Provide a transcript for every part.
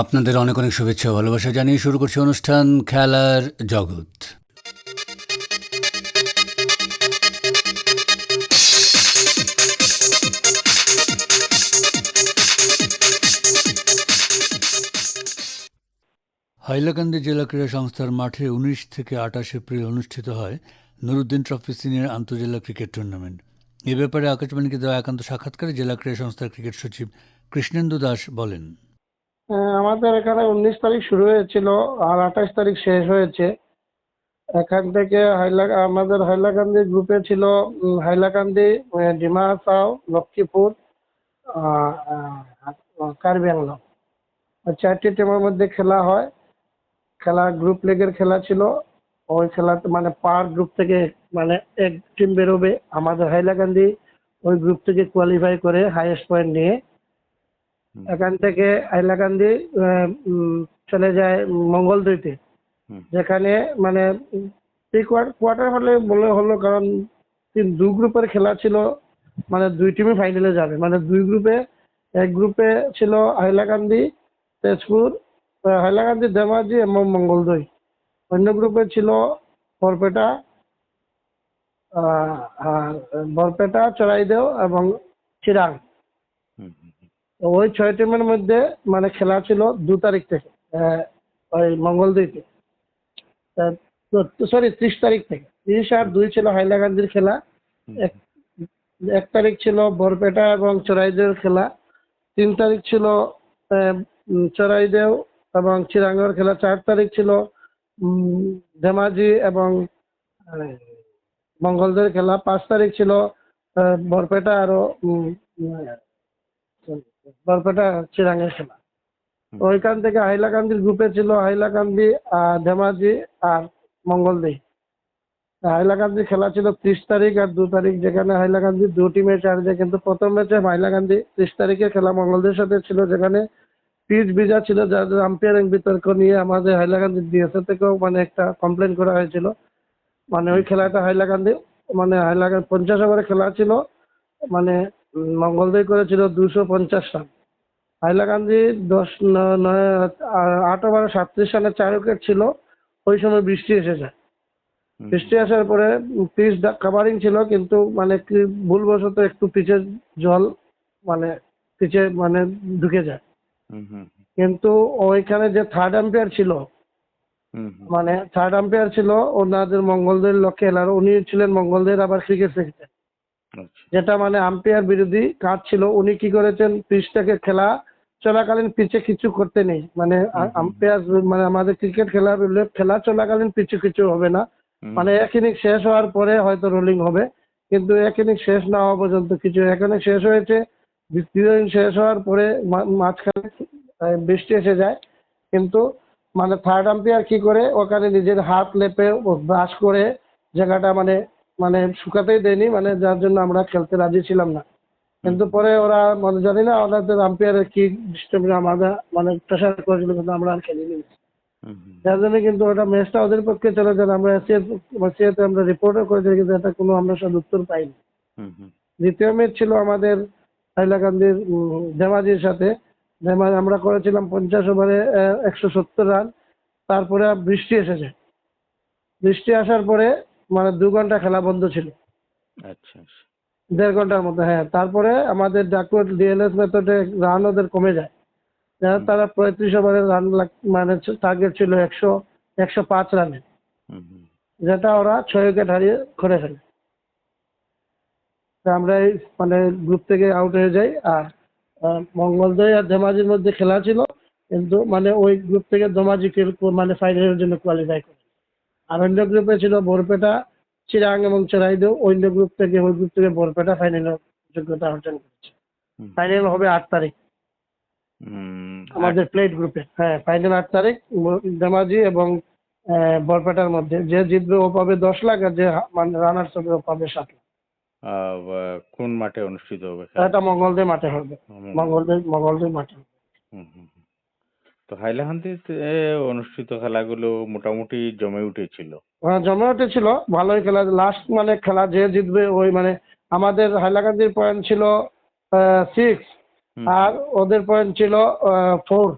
আপনাদের অনেক অনেক শুভেচ্ছা ও ভালোবাসা জানিয়ে শুরু করছি অনুষ্ঠান খেলার জগৎ। হাইলাকান্দি জেলা ক্রীড়া সংস্থার মাঠে 19 থেকে 28 এপ্রিল অনুষ্ঠিত হয় নুরুদ্দিন ট্রফি সিনিয়র আন্তঃজেলা ক্রিকেট টুর্নামেন্ট। এ ব্যাপারে আকাশবাণীকে দেওয়া একান্ত সাক্ষাৎকারে জেলা ক্রীড়া সংস্থার ক্রিকেট সচিব কৃষ্ণেন্দু দাস বলেন, আমাদের এখানে 19 তারিখ শুরু হয়েছিল আর 28 তারিখ শেষ হয়েছে। এখান থেকে আমাদের হাইলাকান্দি গ্রুপে ছিল হাইলাকান্দি, ডিমা হাসাও, লক্ষ্মীপুর, কার্বি আংলং। চারটি টিমের মধ্যে খেলা হয়। গ্রুপ লিগের খেলা ছিল। ওই খেলাতে মানে পার গ্রুপ থেকে মানে এক টিম বেরোবে। আমাদের হাইলাকান্দি ওই গ্রুপ থেকে কোয়ালিফাই করে হাইয়েস্ট পয়েন্ট নিয়ে এখান থেকে হাইলাকান্দি চলে যায় মঙ্গলদৈতে, যেখানে মানে কোয়ার্টার হলে বলে হলো, কারণ দু গ্রুপের খেলা ছিল, মানে দুই টিমই ফাইনালে যাবে। মানে দুই গ্রুপে, এক গ্রুপে ছিল হাইলাকান্দি, তেজপুর, হাইলাকান্দি, ধেমাজি এবং মঙ্গলদৈ। অন্য গ্রুপে ছিল বরপেটা, চড়াইদেও এবং চিরাং। ওই 6 টিমের মধ্যে মানে খেলা ছিল 2 তারিখ থেকে, ওই মঙ্গলদৈতে, সরি 30 তারিখ থেকে। 30 আর 2 ছিল হাইলাকান্দির খেলা। 1 তারিখ ছিল বরপেটা এবং চড়াইদেওর খেলা। 3 তারিখ ছিল চড়াইদেও এবং চিরাঙ্গের খেলা। 4 তারিখ ছিল ধেমাজি এবং মঙ্গলদৈর খেলা। 5 তারিখ ছিল বরপেটা আরো বরপেটা চিরাঙ্গের খেলা। ওইখান থেকে হাইলাকান্দির গ্রুপে ছিল হাইলাকান্দি, ধেমাজি আর মঙ্গলদৈ। হাইলাকান্দির খেলা ছিল 30 তারিখ আর 2 তারিখ, যেখানে হাইলাকান্দি 2টি ম্যাচ হারছে। কিন্তু প্রথম ম্যাচে হাইলাকান্দি 30 তারিখে খেলা মঙ্গলদৈর সাথে ছিল, যেখানে পিচ ভিজা ছিল, যাদের আম্পায়ারিং বিতর্ক নিয়ে আমাদের হাইলাকান্দি ডিএসএ থেকেও মানে একটা কমপ্লেন করা হয়েছিল। মানে ওই খেলাটা হাইলাকান্দি 50 ওভারের খেলা ছিল, মানে মঙ্গলদৈ করেছিল 250 রান। হাইলাকান্দি 8 ওভারে 37 রানে 4 উইকেট ছিল। ওই সময় বৃষ্টি এসে যায়। বৃষ্টি আসার পরে পিচ কাভারিং ছিল, কিন্তু মানে কি ভুলবশত একটু পিচের জল মানে পিচে মানে ঢুকে যায়। কিন্তু ওইখানে যে থার্ড আম্পায়ার ছিল, ওনাদের মঙ্গলদৈর লক্ষ্যে এলার, উনি ছিলেন মঙ্গলদৈর আবার ক্রিকেট সেক্রেটারি, যেটা মানে আম্পায়ার বিরোধী কাজ ছিল। উনি কি করেছেন, পিচটাকে খেলা চলাকালীন পিচে কিছু করতে নেই। মানে আম্পায়ার মানে আমাদের ক্রিকেট খেলা চলাকালীন কিছু হবে না। মানে এক ইনিংস শেষ হওয়ার পরে হয়তো রোলিং হবে, কিন্তু এক ইনিংস শেষ না হওয়া পর্যন্ত কিছু। এক ইনিংস শেষ হয়েছে, দ্বিতীয় ইনিংস শেষ হওয়ার পরে মাঝখানে বৃষ্টি এসে যায়। কিন্তু মানে থার্ড আম্পায়ার কি করে, ওখানে নিজের হাত লেপে ব্রাশ করে জায়গাটা মানে মানে শুকাতেই দেয়নি, মানে যার জন্য আমরা খেলতে রাজি ছিলাম না। কিন্তু পরে ওরা মানে জানি না ওনাদের আম্পায়ারের কি ডিস্টার্ব, আমাদের মানে প্রেশার করেছিল, কিন্তু আমরা আর খেলিনি। যার জন্য কিন্তু ওটা ম্যাচটা ওদের পক্ষে চলে যায়। আমরা এসিয়াতে আমরা রিপোর্টও করেছি, কিন্তু এটা কোনো আমরা সব উত্তর পাইনি। দ্বিতীয় ম্যাচ ছিল আমাদের হাইলাকান্দির ধেমাজির সাথে। আমরা করেছিলাম 50 ওভারে 170 রান। তারপরে বৃষ্টি এসেছে। বৃষ্টি আসার পরে মানে 2 ঘন্টা খেলা বন্ধ ছিল। আচ্ছা, 1.5 ঘন্টার মধ্যে। হ্যাঁ, তারপরে আমাদের ডাকওয়ার্ড ডিএলএস মেথডে রান ওদের কমে যায়। তারা 35 ওভারে রান মানে টার্গেট ছিল 105 রানে, যেটা ওরা 6 উইকেট হারিয়ে করে ফেলে। আমরা এই মানে গ্রুপ থেকে আউট হয়ে যাই। আর মঙ্গলদৈ আর ধেমাজির মধ্যে খেলা ছিল, কিন্তু মানে ওই গ্রুপ থেকে ধেমাজি মানে ফাইনালের জন্য কোয়ালিফাই করে। আর অন্য গ্রুপে ছিল বরপেটা, চিরাং এবং চড়াইদেও। অন্য গ্রুপ থেকে বরপেটা ফাইনালের যোগ্যতা অর্জন করেছে। ফাইনাল হবে 8 তারিখ আমাদের প্লেট গ্রুপে। হ্যাঁ, ফাইনাল 8 তারিখ ধেমাজি এবং বরপেটার মধ্যে। যে জিতবে ও পাবে 10 লাখ, আর যে মানে রানার্স হবে ও পাবে 7 লাখ। কোন মাঠে অনুষ্ঠিত হবে? এটা মঙ্গলদৈ মাঠে হবে। মঙ্গলদৈ মাঠে। তো হাইলাকান্দিতে অনুষ্ঠিত খেলাগুলো মোটামুটি জমে উঠেছিল। হ্যাঁ, জমে উঠেছিল, ভালোই খেলা। লাস্ট মানে খেলা যে জিতবে ওই মানে আমাদের হাইলাকান্দির পয়েন্ট ছিল 6 আর ওদের পয়েন্ট ছিল 4।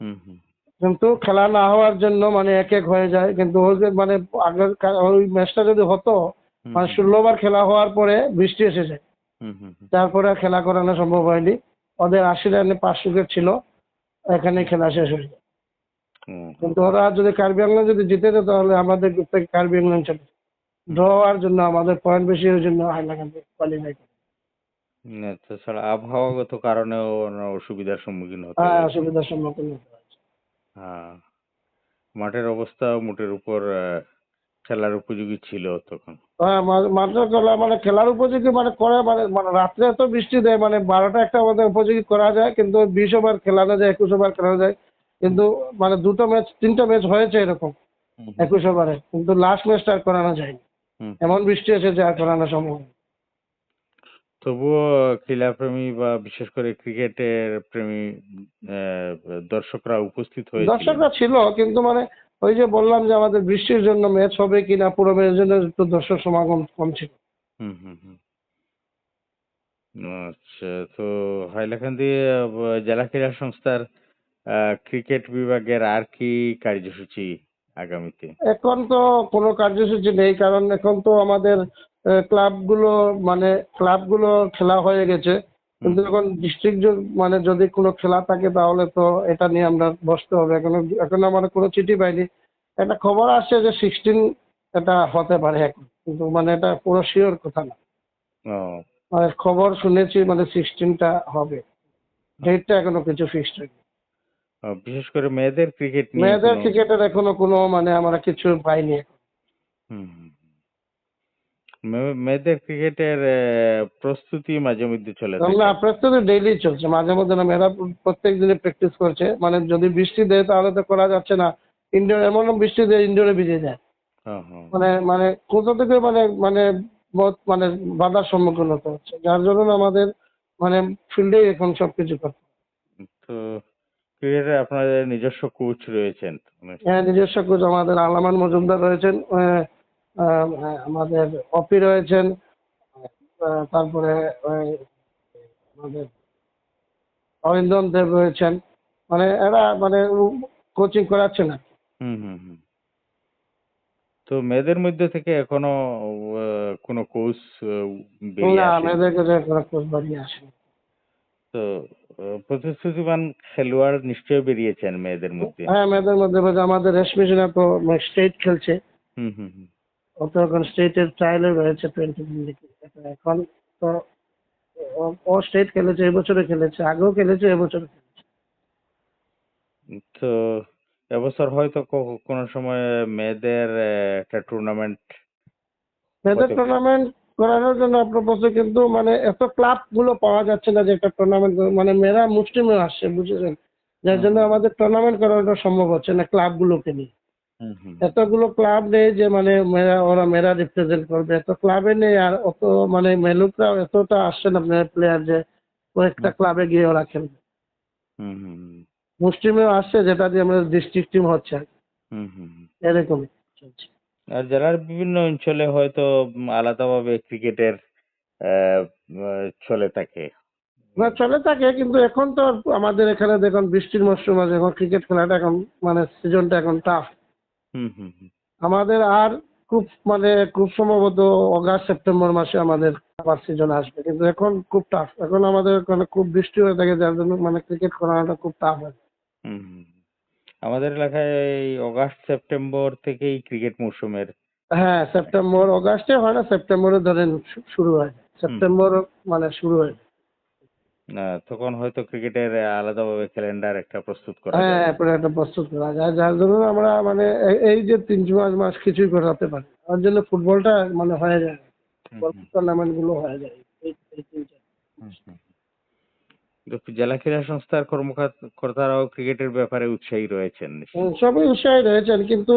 হুম হুম কিন্তু খেলা না হওয়ার জন্য মানে এক এক হয়ে যায়, কিন্তু ওই যে মানে আগের ওই ম্যাচটা যদি হতো হুম মানে হুম 16 বার খেলা হওয়ার পরে বৃষ্টি এসে যায়, হুম হুম হুম তারপরে আর খেলা করানো সম্ভব হয়নি। ওদের 80 রানে 5 উইকেট ছিল, এখানেই হুম খেলা শেষ হয়ে যায়। হুম হুম কিন্তু ওরা যদি কার্বি আংলং যদি জিতে যেত তাহলে আমাদের গ্রুপ থেকে কার্বি আংলং চলে যেত। হুম। ড্র হওয়ার জন্য আমাদের পয়েন্ট বেশি হওয়ার জন্য হাইলাকান্দি কোয়ালিফাই করে। তাছাড়া আবহাওয়াগত কারণেও ওনারা অসুবিধার সম্মুখীন হতে হ্যাঁ, হয়েছে। অসুবিধার সম্মুখীন হতে হয়েছে। হ্যাঁ, মাঠের অবস্থা মোটের উপর খেলার উপযোগী ছিল তখন। হ্যাঁ, মাঠে খেলা মানে খেলার উপযোগী মানে করে মানে মানে রাত্রে এত বৃষ্টি দেয় মানে 12টা-1টা আমাদের উপযোগী করা যায়, কিন্তু 20 ওভার খেলানো যায়, 21 ওভার খেলানো যায়। কিন্তু মানে 2টো ম্যাচ 3টা ম্যাচ হয়েছে এরকম হুম হুম 21 ওভারে, কিন্তু লাস্ট ম্যাচটা আর করানো যায়নি। হুম এমন হুম। বৃষ্টি এসেছে আর করানো সম্ভব না। তবুও ক্রীড়াপ্রেমী বা বিশেষ করে ক্রিকেটের প্রেমী দর্শকরা উপস্থিত হয়েছিলেন। দর্শকরা ছিল, কিন্তু মানে ওই যে বললাম যে আমাদের বৃষ্টির জন্য ম্যাচ হবে কিনা পুরো ম্যাচের জন্য একটু দর্শক সমাগম কম ছিল। হুম হুম হুম। আচ্ছা, তো হাইলাকান্দি জেলা ক্রীড়া সংস্থার ক্রিকেট বিভাগের আর কি কার্যসূচি আগামীতে? এখন তো কোনো কার্যসূচি নেই, কারণ এখন তো আমাদের ক্লাবগুলো মানে ক্লাবগুলো খেলা হয়ে গেছে। হুম কিন্তু হুম এখন ডিস্ট্রিক্ট মানে যদি কোনো খেলা থাকে তাহলে তো এটা নিয়ে আমরা বসতে হবে। এখনো আমরা কোনো চিঠি পাইনি। একটা খবর আসছে যে 16 এটা হতে পারে এখন, কিন্তু মানে এটা পুরো শিওর কথা না। ও মানে খবর শুনেছি মানে 16টা হবে, ডেটটা এখনো কিছু ফিক্সড হয়নি। বিশেষ করে মেয়েদের ক্রিকেট নিয়ে মেয়েদের কোনো ক্রিকেটের এখনো কোনো মানে আমরা কিছু পাইনি। হুম হুম মেয়েদের ক্রিকেটের প্রস্তুতি মাঝে মধ্যে চলে না, থাকে। প্রস্তুতি ডেইলি চলছে, মাঝে মধ্যে না, মেয়েরা প্রত্যেক দিনই প্র্যাকটিস করছে। মানে যদি বৃষ্টি দেয় তাহলে তো করা যাচ্ছে না। ইনডোর এমনও বৃষ্টি দেয় ইনডোরে ভিজে যায়। হ্যাঁ হ্যাঁ। মানে মানে কোথা থেকে মানে মানে বহুত মানে বাধার সম্মুখীন হতে হচ্ছে, যার জন্য আমাদের মানে ফিল্ডেই এখন সবকিছু করতে হয়। তো ক্রিকেটে আপনাদের নিজস্ব কোচ রয়েছেন মানে হ্যাঁ, নিজস্ব কোচ আমাদের আলামান মজুমদার রয়েছেন, আমাদের অপি রয়েছেন, তারপরে আমাদের অরিন্দম দেব রয়েছেন। মানে এরা মানে কোচিং করাচ্ছে না। হুম হুম হুম। তো মেয়েদের মধ্যে থেকে এখনো কোনো কোচ বেরিয়ে না, আসেনি। মেয়েদের কাছে কোনো কোচ বাড়িয়ে আসেনি। তো প্রতিশ্রুতিবান খেলোয়াড় নিশ্চয়ই বেরিয়েছেন মেয়েদের মধ্যে। হ্যাঁ, মেয়েদের মধ্যে মধ্যে আমাদের রেশমি সিনহা তো স্টেট খেলছে। হুম হুম হুম। ও তো এখন স্টেটের ট্রায়ালে রয়েছে 20 এখন তো ও স্টেট খেলেছে, এবছরে খেলেছে, আগেও খেলেছে, এবছরে খেলেছে। তো এবছর হয়তো কোনো সময় মেয়েদের একটা টুর্নামেন্ট মেয়েদের হতে পারে। টুর্নামেন্ট করানোর জন্য আপনার পাশে কিন্তু মানে এত ক্লাব গুলো পাওয়া যাচ্ছে না যে একটা টুর্নামেন্ট মানে মেয়েরা মুষ্টিমেয় আসছে, বুঝেছেন? যার হুম জন্য হুম আমাদের টুর্নামেন্ট করানো সম্ভব হচ্ছে না ক্লাব গুলোকে নিয়ে। হুম হুম এতগুলো ক্লাব নেই যে মানে মেয়েরা রিপ্রেজেন্ট করবে, এত ক্লাবে নেই, আর অত মানে মেলুকরাও এতটা আসছে না প্লেয়ার যে কয়েকটা হুম ক্লাবে গিয়ে ওরা খেলবে। হুম হুম হুম মুষ্টিমেয় আসছে যেটা দিয়ে আমাদের ডিস্ট্রিক্ট টিম হচ্ছে আর কি। হুম হুম হুম। এরকমই চলছে। আর জেলার বিভিন্ন অঞ্চলে হয়তো আলাদাভাবে ক্রিকেটের আহ, চলে থাকে। না, চলে থাকে, কিন্তু এখন তো আর আমাদের এখানে দেখুন বৃষ্টির মরশুম আছে, এখন ক্রিকেট খেলাটা এখন মানে সিজনটা এখন টাফ। হুম হুম হুম আমাদের আর খুব মানে খুব সম্ভবত অগাস্ট সেপ্টেম্বর মাসে আমাদের আবার সিজন আসবে, কিন্তু এখন খুব টাফ, এখন আমাদের এখানে খুব বৃষ্টি হয়ে থাকে যার জন্য মানে ক্রিকেট খেলাটা খুব টাফ হয়। হুম হুম। আমাদের এলাকায় এই অগাস্ট সেপ্টেম্বর থেকেই ক্রিকেট মৌসুমের হ্যাঁ, সেপ্টেম্বর অগাস্টে হয় না, সেপ্টেম্বরে ধরেন শুরু হয়, হুম হুম সেপ্টেম্বর মানে শুরু হয়। তখন হয়তো ক্রিকেটের আলাদাভাবে ক্যালেন্ডার একটা প্রস্তুত করা হ্যাঁ, যাবে। এরপরে একটা প্রস্তুত করা যায়, যার জন্য আমরা মানে এই যে 3 মাস কিছুই করাতে পারি, ওর জন্য ফুটবলটা মানে হয়ে যায়, হুম ফুটবল হুম টুর্নামেন্ট গুলো হয়ে যায় এই 3-4 হুম মাস। হুম। তো জেলা ক্রীড়া সংস্থার কর্মকর্তারাও ক্রিকেটের ব্যাপারে উৎসাহী রয়েছেন নিশ্চয়ই। সবই উৎসাহী রয়েছেন, কিন্তু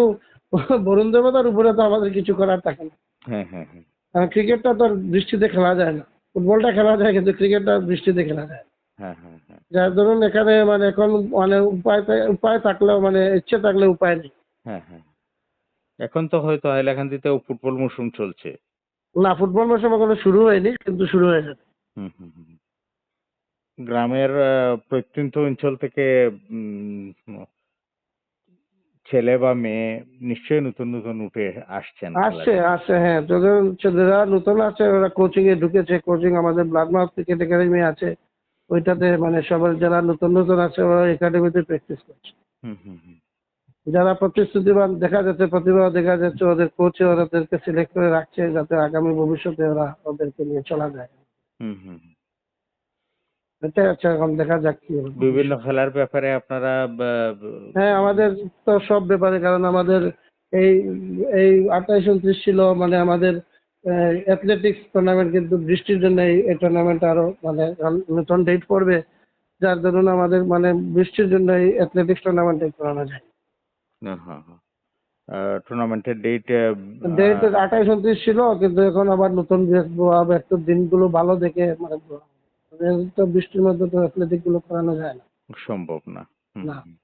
বরুণ দেবতার উপরে তো আমাদের কিছু করার থাকে না। হ্যাঁ হ্যাঁ হ্যাঁ কারণ ক্রিকেটটা তো আর বৃষ্টিতে খেলা যায় না, ফুটবলটা খেলা যায় কিন্তু ক্রিকেটটা বৃষ্টিতে খেলা যায় না। হ্যাঁ হ্যাঁ হ্যাঁ যার ধরুন এখানে মানে এখন মানে উপায় থাকলেও মানে ইচ্ছে থাকলে উপায় নেই। হ্যাঁ হ্যাঁ। এখন তো হয়তো হাইলাকান্দিতেও ফুটবল মৌসুম চলছে। না, ফুটবল মৌসুম এখনো শুরু হয়নি, কিন্তু শুরু হয়ে যাবে। হুম হুম হুম। গ্রামের প্রত্যন্ত অঞ্চল থেকে ছেলে বা মেয়ে নিশ্চয়ই নতুন নতুন উঠে আসছেন খেলার আসছে জন্য। আসছে হ্যাঁ, যাদের যারা নতুন আছে ওরা কোচিং এ ঢুকেছে। কোচিং আমাদের ব্লাড মার্ক ক্রিকেট একাডেমি আছে, ওইটাতে মানে সবার যারা নতুন নতুন আছে ওরা একাডেমিতে প্র্যাকটিস করছে। হুম হুম হুম যারা প্রতিশ্রুতিবান দেখা যাচ্ছে, প্রতিভা দেখা যাচ্ছে, ওদের কোচ ওদেরকে সিলেক্ট করে রাখছে যাতে আগামী ভবিষ্যতে ওরা ওদেরকে নিয়ে চলা যায়। হুম হুম হুম। এটাই হচ্ছে, এখন দেখা যাক কি হবে বিভিন্ন ভবিষ্যতে। খেলার ব্যাপারে আপনারা হ্যাঁ, আমাদের তো সব ব্যাপারে, কারণ আমাদের এই এই 28-29 ছিল মানে আমাদের অ্যাথলেটিক্স টুর্নামেন্ট, কিন্তু বৃষ্টির জন্য এই টুর্নামেন্ট আরো মানে নতুন ডেট পড়বে, যার জন্য আমাদের মানে বৃষ্টির জন্য এই অ্যাথলেটিক্স টুর্নামেন্ট করানো যায়। হ্যাঁ হ্যাঁ হ্যাঁ। টুর্নামেন্টের ডেট ডেট 28-29 ছিল, কিন্তু এখন আবার নতুন হবে, একটু দিনগুলো ভালো দেখে মানে তো বৃষ্টির মধ্যে তো অ্যাথলেটিক গুলো করানো যায় না। সম্ভব না। হুম না। হুম।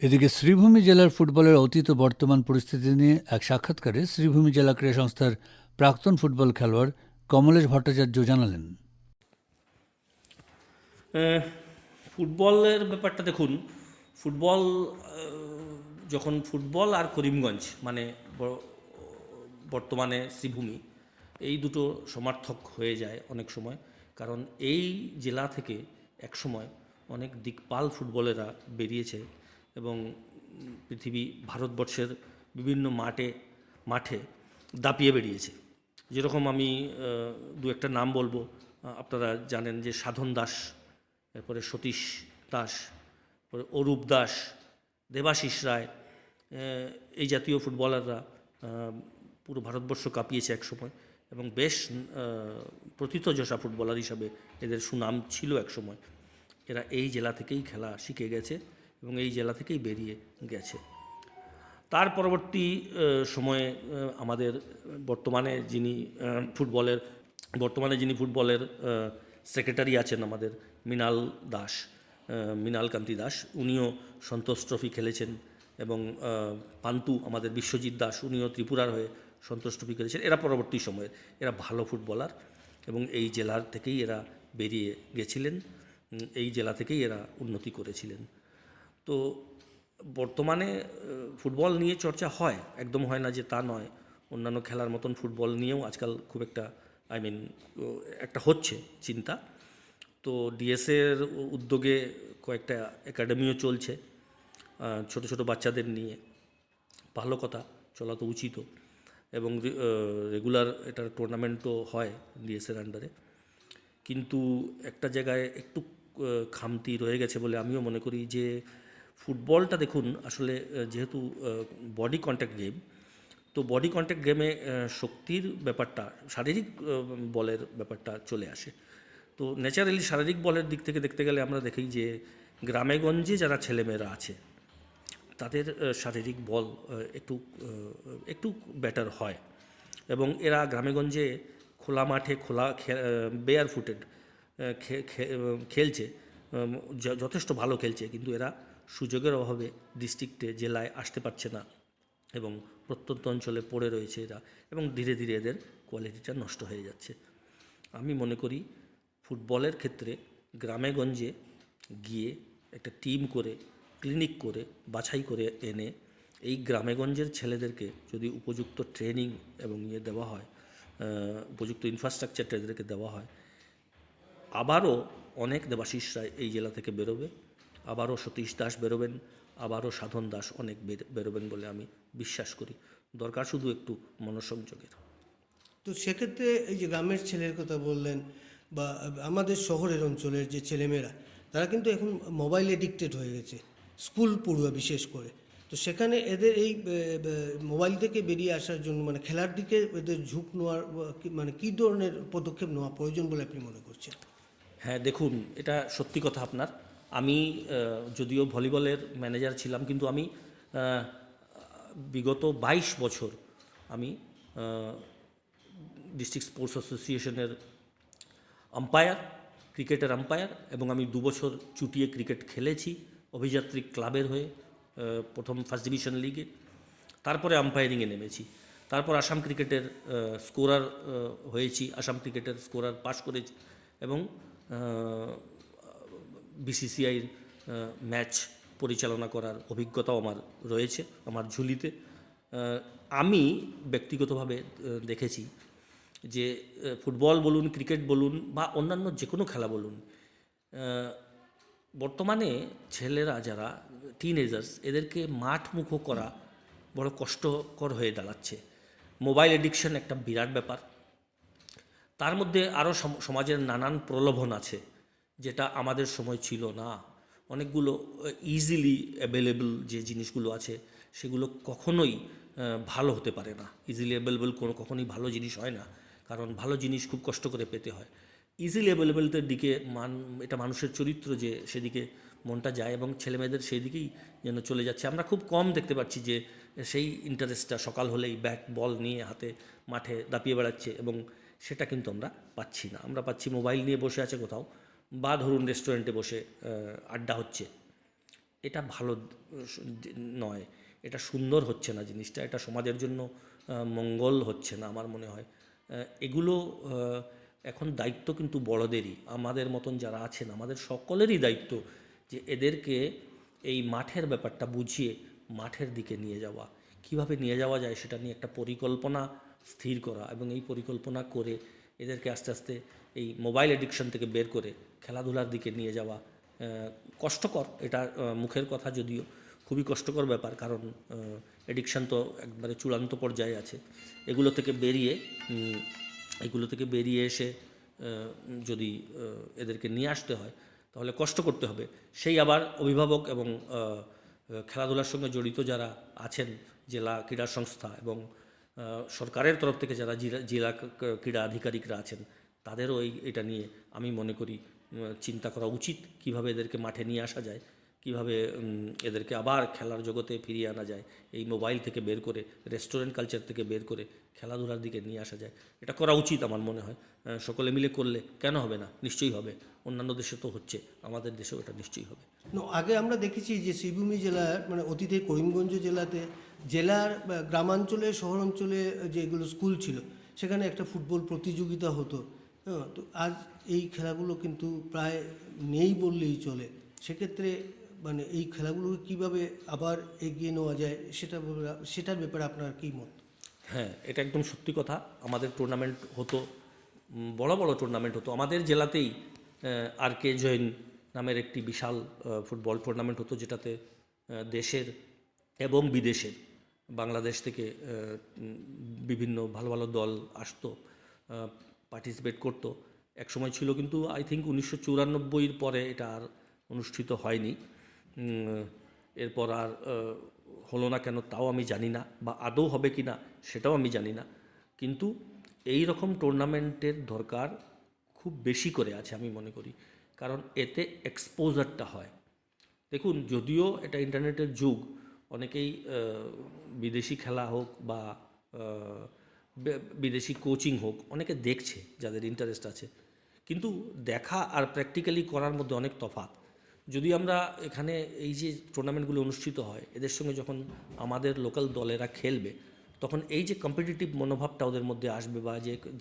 এদিকে শ্রীভূমি জেলার ফুটবলের অতীত ও বর্তমান পরিস্থিতি নিয়ে এক সাক্ষাৎকারে শ্রীভূমি জেলা ক্রীড়া সংস্থার প্রাক্তন ফুটবল খেলোয়াড় কমলেশ ভট্টাচার্য জানালেন। ফুটবলের ব্যাপারটা দেখুন, ফুটবল যখন ফুটবল আর করিমগঞ্জ মানে বর্তমানে শ্রীভূমি, এই দুটো সমার্থক হয়ে যায় অনেক সময়। কারণ এই জেলা থেকে একসময় অনেক দিকপাল ফুটবলেরা বেরিয়েছে এবং পৃথিবী ভারতবর্ষের বিভিন্ন মাঠে দাপিয়ে বেরিয়েছে। যেরকম আমি দু একটা নাম বলবো, আপনারা জানেন যে সাধন দাস, এরপরে সতীশ দাস, পরে অরূপ দাস, দেবাশিস রায়, এই জাতীয় ফুটবলাররা পুরো ভারতবর্ষ কাঁপিয়েছে একসময় এবং বেশ প্রথিতযশা ফুটবলার হিসাবে এদের সুনাম ছিল একসময়। এরা এই জেলা থেকেই খেলা শিখে গেছে এবং এই জেলা থেকেই বেরিয়ে গেছে। তার পরবর্তী সময়ে আমাদের বর্তমানে যিনি ফুটবলের সেক্রেটারি আছেন আমাদের মৃণাল কান্তি দাস, উনিও সন্তোষ ট্রফি খেলেছেন এবং পান্তু আমাদের বিশ্বজিৎ দাস, উনিও ত্রিপুরার হয়ে সন্তোষ ট্রফি খেলেছেন। এরা পরবর্তী সময়ে এরা ভালো ফুটবলার এবং এই জেলার থেকেই এরা বেরিয়ে গেছিলেন, এই জেলা থেকেই এরা উন্নতি করেছিলেন। তো বর্তমানে ফুটবল নিয়ে চর্চা হয়, একদম হয় না যে তা নয়। অন্যান্য খেলার মতন ফুটবল নিয়েও আজকাল খুব একটা একটা হচ্ছে চিন্তা। তো ডিএসএর উদ্যোগে কয়েকটা একাডেমিও চলছে ছোট ছোট বাচ্চাদের নিয়ে। ভালো কথা, চলা তো উচিত এবং রেগুলার এটার টুর্নামেন্টও হয় ডিএসএর আন্ডারে। কিন্তু একটা জায়গায় একটু খামতি রয়ে গেছে বলে আমিও মনে করি যে ফুটবলটা দেখুন আসলে যেহেতু বডি কন্ট্যাক্ট গেম, তো বডি কন্ট্যাক্ট গেমে শক্তির ব্যাপারটা, শারীরিক বলের ব্যাপারটা চলে আসে। তো ন্যাচারালি শারীরিক বলের দিক থেকে দেখতে গেলে আমরা দেখি যে গ্রামেগঞ্জে যারা ছেলেমেয়েরা আছে তাদের শারীরিক বল একটু বেটার হয় এবং এরা গ্রামেগঞ্জে খোলা মাঠে বেয়ার ফুটেড খেলছে, যথেষ্ট ভালো খেলছে, কিন্তু এরা সুযোগের অভাবে ডিস্ট্রিক্টে জেলায় আসতে পারছে না এবং প্রত্যন্ত অঞ্চলে পড়ে রয়েছে এরা এবং ধীরে ধীরে এদের কোয়ালিটিটা নষ্ট হয়ে যাচ্ছে। আমি মনে করি ফুটবলের ক্ষেত্রে গ্রামেগঞ্জে গিয়ে একটা টিম করে, ক্লিনিক করে, বাছাই করে এনে এই গ্রামেগঞ্জের ছেলেদেরকে যদি উপযুক্ত ট্রেনিং এবং দেওয়া হয়, উপযুক্ত ইনফ্রাস্ট্রাকচার এদেরকে দেওয়া হয়, আবারও অনেক দেবাশিস রায় এই জেলা থেকে বেরোবে, আবারও সতীশ দাস বেরোবেন, আবারও সাধন দাস অনেক বেরোবেন বলে আমি বিশ্বাস করি। দরকার শুধু একটু মনোসংযোগের। তো সেক্ষেত্রে এই যে গ্রামের ছেলের কথা বললেন বা আমাদের শহরের অঞ্চলের যে ছেলেমেয়েরা, তারা কিন্তু এখন মোবাইল এডিক্টেড হয়ে গেছে, স্কুল পড়ুয়া বিশেষ করে। তো সেখানে এদের এই মোবাইল থেকে বেরিয়ে আসার জন্য মানে খেলার দিকে এদের ঝুঁক নেওয়ার মানে কী ধরনের পদক্ষেপ নেওয়া প্রয়োজন বলে আপনি মনে করছেন? হ্যাঁ দেখুন, এটা সত্যি কথা আপনার। আমি যদিও ভলিবলের ম্যানেজার ছিলাম, কিন্তু আমি বিগত 22 বছর আমি ডিস্ট্রিক্ট স্পোর্টস অ্যাসোসিয়েশনের আম্পায়ার, ক্রিকেটের আম্পায়ার, এবং আমি 2 বছর চুটিয়ে ক্রিকেট খেলেছি অভিযাত্রী ক্লাবের হয়ে, প্রথম ফার্স্ট ডিভিশন লিগে। তারপরে আম্পায়ারিংয়ে নেমেছি। তারপর আসাম ক্রিকেটের স্কোরার হয়েছি, আসাম ক্রিকেটের স্কোরার পাস করেছি এবং বিসিসিআইয়ের ম্যাচ পরিচালনা করার অভিজ্ঞতাও আমার রয়েছে আমার ঝুলিতে। আমি ব্যক্তিগতভাবে দেখেছি যে ফুটবল বলুন, ক্রিকেট বলুন বা অন্যান্য যে কোনো খেলা বলুন, বর্তমানে ছেলেরা যারা টিনেজার্স এদেরকে মাঠমুখো করা বড় কষ্টকর হয়ে দাঁড়াচ্ছে। মোবাইল এডিকশন একটা বিরাট ব্যাপার। তার মধ্যে আরও সমাজের নানান প্রলোভন আছে যেটা আমাদের সময় ছিল না। অনেকগুলো ইজিলি অ্যাভেলেবল যে জিনিসগুলো আছে সেগুলো কখনোই ভালো হতে পারে না। ইজিলি অ্যাভেলেবল কখনোই ভালো জিনিস হয় না, কারণ ভালো জিনিস খুব কষ্ট করে পেতে হয়। ইজিলি অ্যাভেলেবলদের দিকে এটা মানুষের চরিত্র যে সেদিকে মনটা যায় এবং ছেলেমেয়েদের সেই দিকেই যেন চলে যাচ্ছে। আমরা খুব কম দেখতে পাচ্ছি যে সেই ইন্টারেস্টটা সকাল হলেই ব্যাট বল নিয়ে হাতে মাঠে দাপিয়ে বেড়াচ্ছে, এবং সেটা কিন্তু আমরা পাচ্ছি না। আমরা পাচ্ছি মোবাইল নিয়ে বসে আছে কোথাও, বা ধরুন রেস্টুরেন্টে বসে আড্ডা হচ্ছে। এটা ভালো নয়, এটা সুন্দর হচ্ছে না জিনিসটা, এটা সমাজের জন্য মঙ্গল হচ্ছে না আমার মনে হয়। এগুলো এখন দায়িত্ব কিন্তু বড়দেরই, আমাদের মতন যারা আছেন আমাদের সকলেরই দায়িত্ব যে এদেরকে এই মাঠের ব্যাপারটা বুঝিয়ে মাঠের দিকে নিয়ে যাওয়া। কিভাবে নিয়ে যাওয়া যায় সেটা নিয়ে একটা পরিকল্পনা স্থির করা, এবং এই পরিকল্পনা করে এদেরকে আস্তে আস্তে এই মোবাইল এডিকশন থেকে বের করে খেলাধুলার দিকে নিয়ে যাওয়া। কষ্টকর, এটা মুখের কথা যদিও খুবই কষ্টকর ব্যাপার, কারণ এডিকশান তো একবারে চূড়ান্ত পর্যায়ে আছে। এগুলো থেকে বেরিয়ে এসে যদি এদেরকে নিয়ে আসতে হয় তাহলে কষ্ট করতে হবে। সেই আবার অভিভাবক এবং খেলাধুলার সঙ্গে জড়িত যারা আছেন, জেলা ক্রীড়া সংস্থা এবং সরকারের তরফ থেকে যারা জেলা ক্রীড়া আধিকারিকরা আছেন, তাদেরও এটা নিয়ে আমি মনে করি চিন্তা করা উচিত, কিভাবে এদেরকে মাঠে নিয়ে আসা যায়, কিভাবে এদেরকে আবার খেলার জগতে ফিরিয়ে আনা যায়, এই মোবাইল থেকে বের করে, রেস্টুরেন্ট কালচার থেকে বের করে খেলাধুলার দিকে নিয়ে আসা যায়। এটা করা উচিত আমার মনে হয়। সকলে মিলে করলে কেন হবে না, নিশ্চয়ই হবে। অন্যান্য দেশে তো হচ্ছে, আমাদের দেশেও এটা নিশ্চয়ই হবে। আগে আমরা দেখেছি যে শ্রীভূমি জেলার মানে অতীতে করিমগঞ্জ জেলাতে জেলার গ্রামাঞ্চলে শহরাঞ্চলে যেগুলো স্কুল ছিল সেখানে একটা ফুটবল প্রতিযোগিতা হতো। হ্যাঁ, তো আজ এই খেলাগুলো কিন্তু প্রায় নেই বললেই চলে। সেক্ষেত্রে মানে এই খেলাগুলোকে কীভাবে আবার এগিয়ে নেওয়া যায় সেটার ব্যাপারে আপনার কী মত? হ্যাঁ, এটা একদম সত্যি কথা। আমাদের টুর্নামেন্ট হতো, বড় বড় টুর্নামেন্ট হতো। আমাদের জেলাতেই RK জৈন নামের একটি বিশাল ফুটবল টুর্নামেন্ট হতো, যেটাতে দেশের এবং বিদেশের, বাংলাদেশ থেকে বিভিন্ন ভালো ভালো দল আসতো, পার্টিসিপেট করতো। এক সময় ছিল, কিন্তু আই থিঙ্ক 1994 পরে এটা আর অনুষ্ঠিত হয়নি। এরপর আর হলো না কেন তাও আমি জানি না, বা আদৌ হবে কি না সেটাও আমি জানি না। কিন্তু এই রকম টুর্নামেন্টের দরকার খুব বেশি করে আছে আমি মনে করি, কারণ এতে এক্সপোজারটা হয়। দেখুন, যদিও এটা ইন্টারনেটের যুগ, অনেকেই বিদেশি খেলা হোক বা বিদেশি কোচিং হোক অনেকে দেখছে যাদের ইন্টারেস্ট আছে, কিন্তু দেখা আর প্র্যাকটিক্যালি করার মধ্যে অনেক তফাৎ। যদি আমরা এখানে এই যে টুর্নামেন্টগুলো অনুষ্ঠিত হয়, এদের সঙ্গে যখন আমাদের লোকাল দলেরা খেলবে, তখন এই যে কম্পিটিটিভ মনোভাবটা ওদের মধ্যে আসবে, বা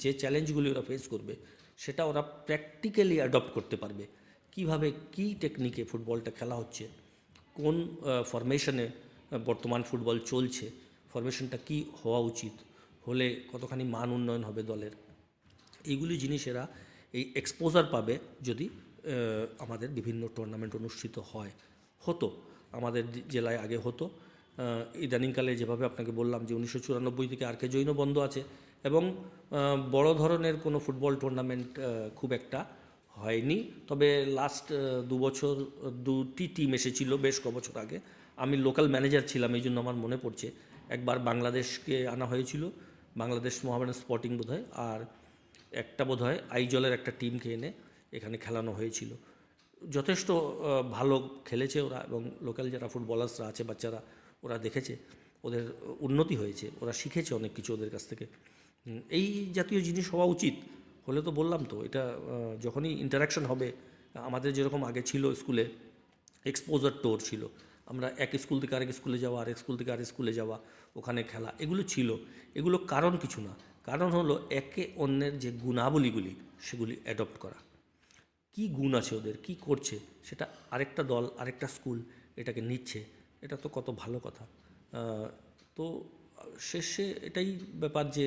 যে চ্যালেঞ্জগুলি ওরা ফেস করবে, সেটা ওরা প্র্যাকটিক্যালি অ্যাডপ্ট করতে পারবে। কিভাবে, কী টেকনিকে ফুটবলটা খেলা হচ্ছে, কোন ফরমেশনে বর্তমান ফুটবল চলছে, ফরমেশনটা কী হওয়া উচিত, হলে কতখানি মান উন্নয়ন হবে দলের, এইগুলি জিনিস এরা এই এক্সপোজার পাবে যদি আমাদের বিভিন্ন টুর্নামেন্ট অনুষ্ঠিত হতো। আমাদের জেলায় আগে হতো। ইদানিংকালে যেভাবে আপনাকে বললাম যে 1994 থেকে RK জৈন বন্ধ আছে, এবং বড় ধরনের কোনো ফুটবল টুর্নামেন্ট খুব একটা হয়নি। তবে লাস্ট 2 বছর 2টি টিম এসেছিল বেশ কবছর আগে। আমি লোকাল ম্যানেজার ছিলাম, এই জন্য আমার মনে পড়ছে। একবার বাংলাদেশকে আনা হয়েছিল, বাংলাদেশ মোহামেডান স্পোর্টিং বোধহয়, আর একটা বোধহয় আইজলের একটা টিমকে এনে এখানে খেলানো হয়েছিল। যথেষ্ট ভালো খেলেছে ওরা, এবং লোকাল যারা ফুটবলার্সরা আছে, বাচ্চারা, ওরা দেখেছে ওদের উন্নতি হয়েছে, ওরা শিখেছে অনেক কিছু ওদের কাছ থেকে। এই জাতীয় জিনিস হওয়া উচিত। হলে তো বললাম তো, এটা যখনই ইন্টারাকশন হবে, আমাদের যেরকম আগে ছিল স্কুলে এক্সপোজার টোর ছিল, আমরা এক স্কুল থেকে আরেক স্কুলে যাওয়া, আরেক স্কুল থেকে আরেক স্কুলে যাওয়া, ওখানে খেলা, এগুলো ছিল। এগুলো কারণ কিছু না, কারণ হলো একে অন্যের যে গুণাবলীগুলি সেগুলি অ্যাডপ্ট করা। কি গুণ আছে ওদের, কি করছে, সেটা আরেকটা দল, আরেকটা স্কুল এটাকে নিচ্ছে, এটা তো কত ভালো কথা। তো শেষে এটাই ব্যাপার যে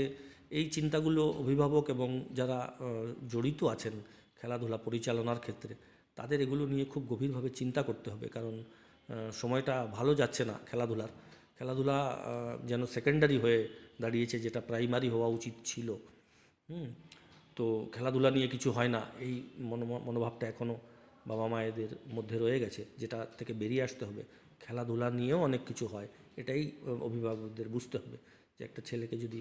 এই চিন্তাগুলো অভিভাবক এবং যারা জড়িত আছেন খেলাধুলা পরিচালনার ক্ষেত্রে, তাদের এগুলো নিয়ে খুব গভীরভাবে চিন্তা করতে হবে। কারণ সময়টা ভালো যাচ্ছে না খেলাধুলার। খেলাধুলা যেন সেকেন্ডারি হয়ে দাঁড়িয়েছে, যেটা প্রাইমারি হওয়া উচিত ছিল। তো খেলাধুলা নিয়ে কিছু হয় না, এই মনোভাবটা এখনও বাবা মায়েদের মধ্যে রয়ে গেছে, যেটা থেকে বেরিয়ে আসতে হবে। খেলাধুলা নিয়েও অনেক কিছু হয়, এটাই অভিভাবকদের বুঝতে হবে যে একটা ছেলেকে যদি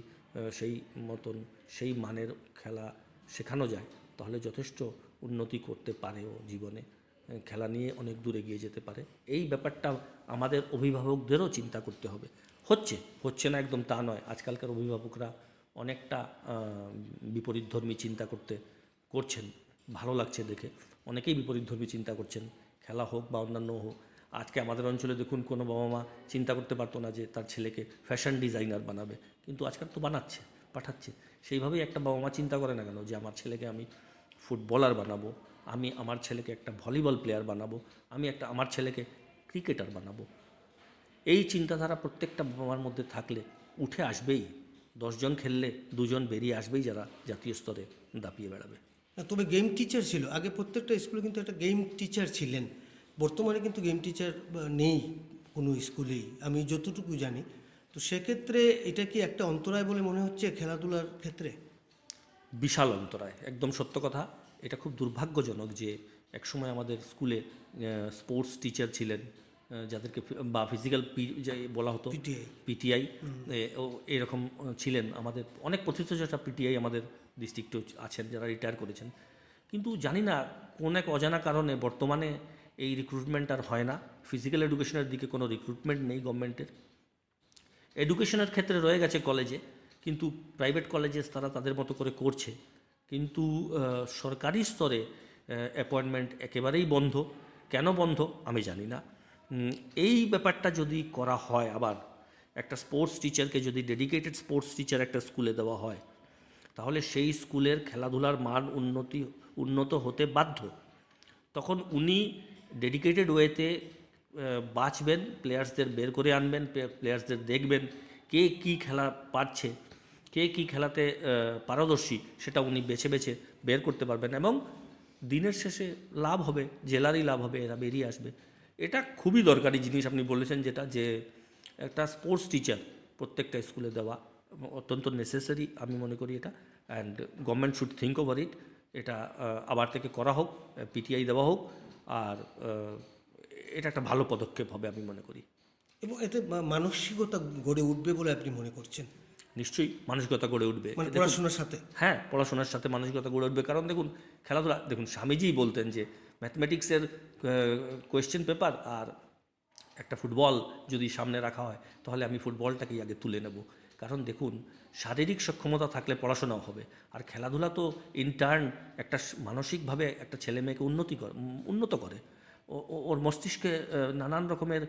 সেই মতন সেই মানের খেলা শেখানো যায়, তাহলে যথেষ্ট উন্নতি করতে পারে ও জীবনে, খেলা নিয়ে অনেক দূর এগিয়ে যেতে পারে। এই ব্যাপারটা আমাদের অভিভাবকদেরও চিন্তা করতে হবে। হচ্ছে না একদম তা নয়, আজকালকার অভিভাবকরা অনেকটা বিপরীতধর্মী চিন্তা করছেন, ভালো লাগছে দেখে। অনেকেই বিপরীতধর্মী চিন্তা করছেন, খেলা হোক বা অন্যান্য হোক। আজকে আমাদের অঞ্চলে দেখুন, কোনো বাবা মা চিন্তা করতে পারতো না যে তার ছেলেকে ফ্যাশন ডিজাইনার বানাবে, কিন্তু আজকাল তো বানাচ্ছে, পাঠাচ্ছে। সেইভাবেই একটা বাবা মা চিন্তা করে না কেন যে আমার ছেলেকে আমি ফুটবলার বানাবো, আমি আমার ছেলেকে একটা ভলিবল প্লেয়ার বানাবো, আমি আমার ছেলেকে ক্রিকেটার বানাবো। এই চিন্তাধারা প্রত্যেকটা বাবা মার মধ্যে থাকলে উঠে আসবেই। 10 জন খেললে 2 জন বেরিয়ে আসবেই, যারা জাতীয় স্তরে দাপিয়ে বেড়াবে। না, তবে গেম টিচার ছিল আগে, প্রত্যেকটা স্কুলে কিন্তু একটা গেম টিচার ছিলেন। বর্তমানে কিন্তু গেম টিচার নেই কোনো স্কুলেই, আমি যতটুকু জানি। তো সেক্ষেত্রে এটা কি একটা অন্তরায় বলে মনে হচ্ছে খেলাধুলার ক্ষেত্রে? বিশাল অন্তরায়, একদম সত্য কথা। এটা খুব দুর্ভাগ্যজনক যে একসময় আমাদের স্কুলে স্পোর্টস টিচার ছিলেন, যাদেরকে বা ফিজিক্যাল বলা হতো, পিটিআই। পিটিআই এরকম ছিলেন। আমাদের অনেক প্রতিষ্ঠাতা পিটিআই আমাদের ডিস্ট্রিক্টেও আছেন, যারা রিটায়ার করেছেন। কিন্তু জানি না কোন এক অজানা কারণে বর্তমানে এই রিক্রুটমেন্ট আর হয় না। ফিজিক্যাল এডুকেশনের দিকে কোনো রিক্রুটমেন্ট নেই গভর্নমেন্টের। এডুকেশনের ক্ষেত্রে রয়ে গেছে কলেজে, কিন্তু প্রাইভেট কলেজেস তারা তাদের মতো করে করছে। কিন্তু সরকারি স্তরে অ্যাপয়েন্টমেন্ট একেবারেই বন্ধ। কেন বন্ধ আমি জানি না। এই ব্যাপারটা যদি করা হয়, আবার একটা স্পোর্টস টিচারকে যদি ডেডিকেটেড স্পোর্টস টিচার একটা স্কুলে দেওয়া হয়, তাহলে সেই স্কুলের খেলাধুলার মান উন্নত হতে বাধ্য। তখন উনি ডেডিকেটেড ওয়েতে বাঁচবেন, প্লেয়ার্সদের বের করে আনবেন, প্লেয়ার্সদের দেখবেন কে কী খেলা পারছে, কে কী খেলাতে পারদর্শী, সেটা উনি বেছে বেছে বের করতে পারবেন, এবং দিনের শেষে লাভ হবে, জেলারই লাভ হবে, এরা বেরিয়ে আসবে। এটা খুবই দরকারি জিনিস আপনি বলেছেন, যেটা যে একটা স্পোর্টস টিচার প্রত্যেকটা স্কুলে দেওয়া অত্যন্ত নেসেসারি আমি মনে করি এটা। And government should think over it. এটা আবার থেকে করা হোক, পিটিআই দেওয়া হোক, আর এটা একটা ভালো পদক্ষেপ হবে আমি মনে করি। এবং এতে মানসিকতা গড়ে উঠবে বলে আপনি মনে করছেন? নিশ্চয়ই মানসিকতা গড়ে উঠবে। মানে দেখুন, পড়াশোনার সাথে? হ্যাঁ, পড়াশোনার সাথে মানসিকতা গড়ে উঠবে। কারণ দেখুন, খেলাধুলা দেখুন, স্বামীজিই বলতেন যে ম্যাথমেটিক্সের কোয়েশ্চেন পেপার আর একটা ফুটবল যদি সামনে রাখা হয়, তাহলে আমি ফুটবলটাকেই আগে তুলে নেব। কারণ দেখুন, শারীরিক সক্ষমতা থাকলে পড়াশোনাও হবে, আর খেলাধুলা তো ইনটার্ন একটা মানসিকভাবে একটা ছেলে মেয়েকে উন্নত করে। ওর মস্তিষ্কে নানান রকমের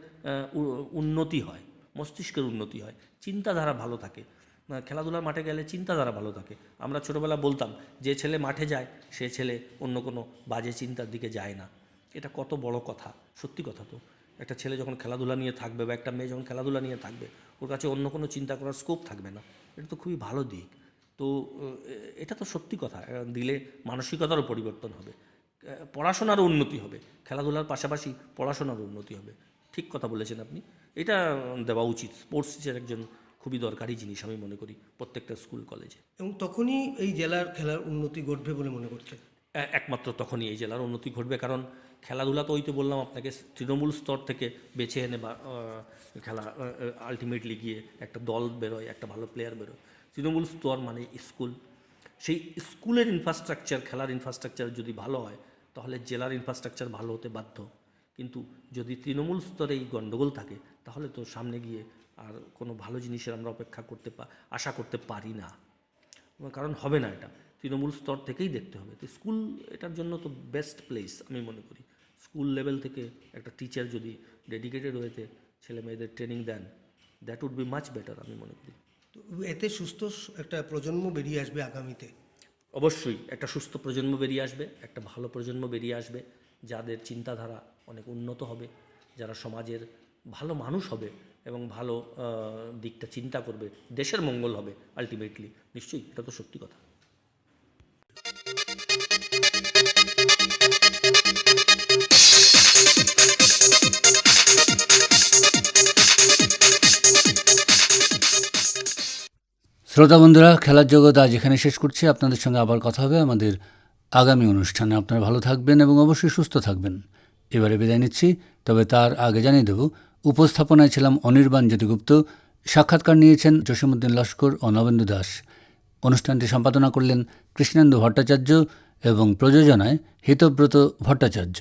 উন্নতি হয়, মস্তিষ্কের উন্নতি হয়, চিন্তাধারা ভালো থাকে। খেলাধুলার মাঠে গেলে চিন্তাধারা ভালো থাকে। আমরা ছোটোবেলা বলতাম, যে ছেলে মাঠে যায় সে ছেলে অন্য কোনো বাজে চিন্তার দিকে যায় না। এটা কত বড় কথা, সত্যি কথা তো। একটা ছেলে যখন খেলাধুলা নিয়ে থাকবে, বা একটা মেয়ে যখন খেলাধুলা নিয়ে থাকবে, ওর কাছে অন্য কোনো চিন্তা করার স্কোপ থাকবে না। এটা তো খুবই ভালো দিক। তো এটা তো সত্যি কথা। দিলে মানসিকতারও পরিবর্তন হবে, পড়াশোনারও উন্নতি হবে, খেলাধুলার পাশাপাশি পড়াশোনারও উন্নতি হবে। ঠিক কথা বলেছেন আপনি, এটা দেওয়া উচিত। স্পোর্টস টিচার একজন খুবই দরকারি জিনিস আমি মনে করি প্রত্যেকটা স্কুল কলেজে। এবং তখনই এই জেলার খেলার উন্নতি ঘটবে বলে মনে করছেন? একমাত্র তখনই এই জেলার উন্নতি ঘটবে। কারণ খেলাধুলা তো ওই তো বললাম আপনাকে, তৃণমূল স্তর থেকে বেছে এনে বা খেলা আলটিমেটলি গিয়ে একটা দল বেরোয়, একটা ভালো প্লেয়ার বেরোয়। তৃণমূল স্তর মানে স্কুল। সেই স্কুলের ইনফ্রাস্ট্রাকচার, খেলার ইনফ্রাস্ট্রাকচার যদি ভালো হয়, তাহলে জেলার ইনফ্রাস্ট্রাকচার ভালো হতে বাধ্য। কিন্তু যদি তৃণমূল স্তরে এই গণ্ডগোল থাকে, তাহলে তো সামনে গিয়ে আর কোনো ভালো জিনিসের আমরা আশা করতে পারি না। কারণ হবে না, এটা তৃণমূল স্তর থেকেই দেখতে হবে। তো স্কুল এটার জন্য তো বেস্ট প্লেস আমি মনে করি। স্কুল লেভেল থেকে একটা টিচার যদি ডেডিকেটেড ওয়েতে ছেলে মেয়েদের ট্রেনিং দেন, that would be much better আমি মনে করি। তো এতে সুস্থ একটা প্রজন্ম বেরিয়ে আসবে আগামীতে। অবশ্যই একটা সুস্থ প্রজন্ম বেরিয়ে আসবে, একটা ভালো প্রজন্ম বেরিয়ে আসবে, যাদের চিন্তাধারা অনেক উন্নত হবে, যারা সমাজের ভালো মানুষ হবে এবং ভালো দিকটা চিন্তা করবে, দেশের মঙ্গল হবে আলটিমেটলি। নিশ্চয়ই, এটা তো সত্যি কথা। শ্রোতা বন্ধুরা, খেলার জগৎ আজ এখানে শেষ করছি। আপনাদের সঙ্গে আবার কথা হবে আমাদের আগামী অনুষ্ঠানে। আপনারা ভালো থাকবেন এবং অবশ্যই সুস্থ থাকবেন। এবারে বিদায় নিচ্ছি, তবে তার আগে জানিয়ে দেব, উপস্থাপনায় ছিলাম অনির্বাণ জ্যোতিগুপ্ত, সাক্ষাৎকার নিয়েছেন জসীমউদ্দিন লস্কর ও নবেন্দু দাস। অনুষ্ঠানটি সম্পাদনা করলেন কৃষ্ণেন্দু ভট্টাচার্য এবং প্রযোজনায় হিতব্রত ভট্টাচার্য।